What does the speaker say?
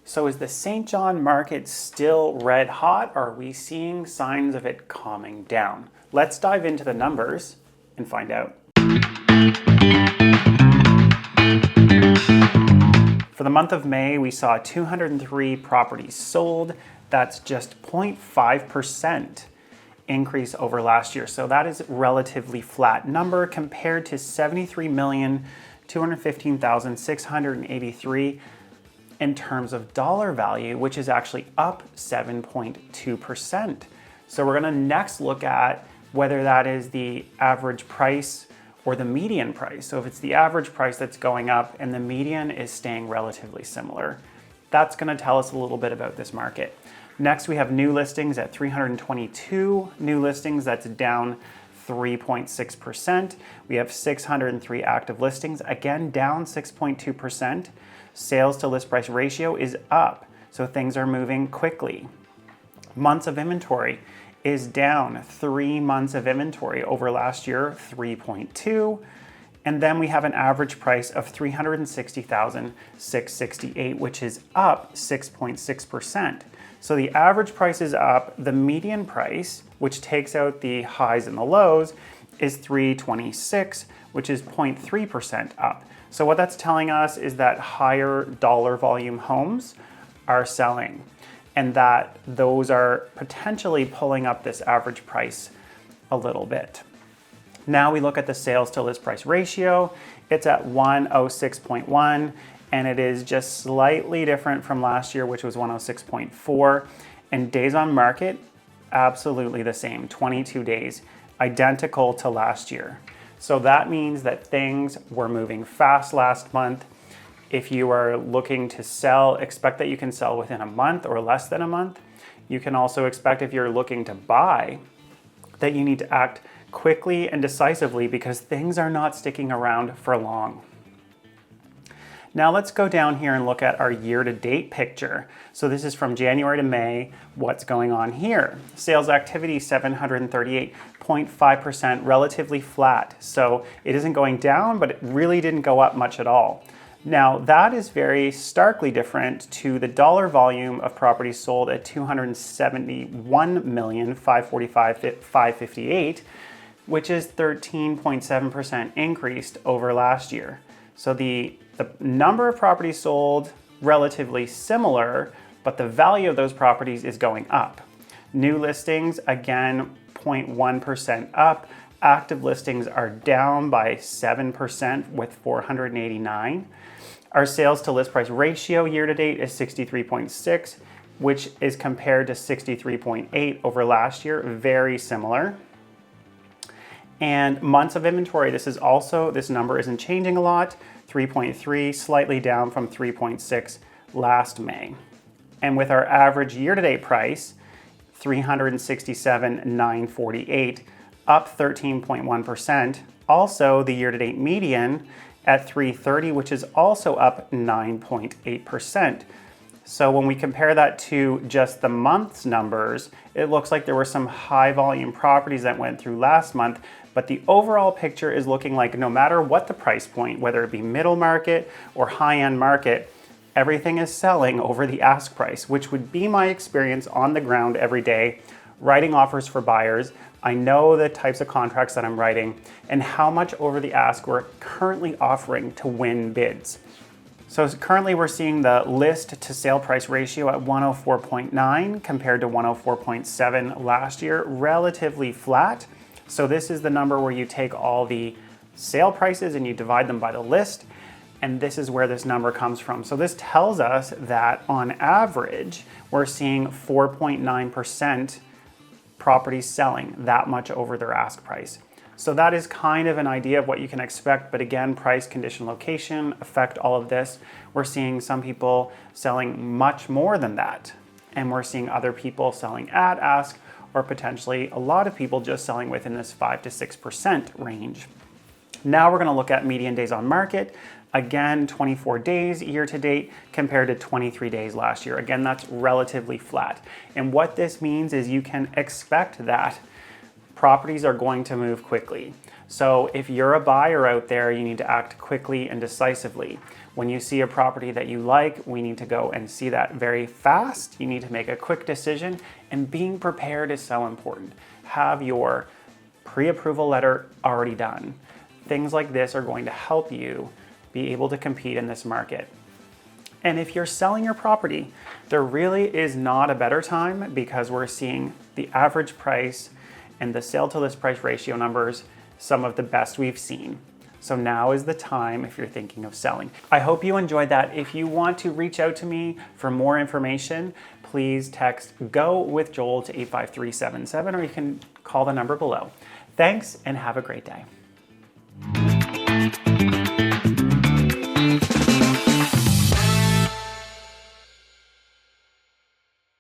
So is the St. John market still red hot, or are we seeing signs of it calming down? Let's dive into the numbers and find out. For the month of May, we saw 203 properties sold. That's just 0.5% increase over last year. So that is a relatively flat number compared to 73,215,683 in terms of dollar value, which is actually up 7.2%. So we're gonna next look at whether that is the average price or the median price. So if it's the average price that's going up and the median is staying relatively similar, that's gonna tell us a little bit about this market. Next, we have new listings at 322 new listings. That's down 3.6%. We have 603 active listings, again, down 6.2%. Sales to list price ratio is up, so things are moving quickly. Months of inventory is down 3 months of inventory over last year, 3.2. And then we have an average price of $360,668, which is up 6.6%. So the average price is up. The median price, which takes out the highs and the lows, is $326, which is 0.3% up. So what that's telling us is that higher dollar volume homes are selling, and that those are potentially pulling up this average price a little bit. Now we look at the sales to list price ratio. It's at 106.1, and it is just slightly different from last year, which was 106.4. And days on market, absolutely the same, 22 days, identical to last year. So that means that things were moving fast last month. If you are looking to sell, expect that you can sell within a month or less than a month. You can also expect, if you're looking to buy, that you need to act quickly and decisively because things are not sticking around for long. Now let's go down here and look at our year-to-date picture. So this is from January to May. What's going on here? Sales activity, 738.5%, relatively flat. So it isn't going down, but it really didn't go up much at all. Now that is very starkly different to the dollar volume of properties sold at 271,545,558, which is 13.7% increased over last year. So the number of properties sold, relatively similar, but the value of those properties is going up. New listings, again, 0.1% up. Active listings are down by 7% with 489. Our sales to list price ratio year to date is 63.6, which is compared to 63.8 over last year, very similar. And months of inventory, this number isn't changing a lot, 3.3, slightly down from 3.6 last May. And with our average year-to-date price, $367,948, up 13.1%. Also, the year-to-date median at $330, which is also up 9.8%. So when we compare that to just the month's numbers, it looks like there were some high volume properties that went through last month, but the overall picture is looking like no matter what the price point, whether it be middle market or high-end market, everything is selling over the ask price, which would be my experience on the ground every day, writing offers for buyers. I know the types of contracts that I'm writing and how much over the ask we're currently offering to win bids. So currently we're seeing the list to sale price ratio at 104.9 compared to 104.7 last year, relatively flat. So this is the number where you take all the sale prices and you divide them by the list, and this is where this number comes from. So this tells us that on average, we're seeing 4.9% properties selling that much over their ask price. So that is kind of an idea of what you can expect, but again, price, condition, location affect all of this. We're seeing some people selling much more than that, and we're seeing other people selling at ask, or potentially a lot of people just selling within this 5 to 6% range. Now we're gonna look at median days on market. Again, 24 days year to date compared to 23 days last year. Again, that's relatively flat. And what this means is you can expect that properties are going to move quickly. So if you're a buyer out there, you need to act quickly and decisively. When you see a property that you like, we need to go and see that very fast. You need to make a quick decision, and being prepared is so important. Have your pre-approval letter already done. Things like this are going to help you be able to compete in this market. And if you're selling your property, there really is not a better time, because we're seeing the average price and the sale to list price ratio numbers, some of the best we've seen. So now is the time if you're thinking of selling. I hope you enjoyed that. If you want to reach out to me for more information, please text GO with Joel to 85377, or you can call the number below. Thanks, and have a great day.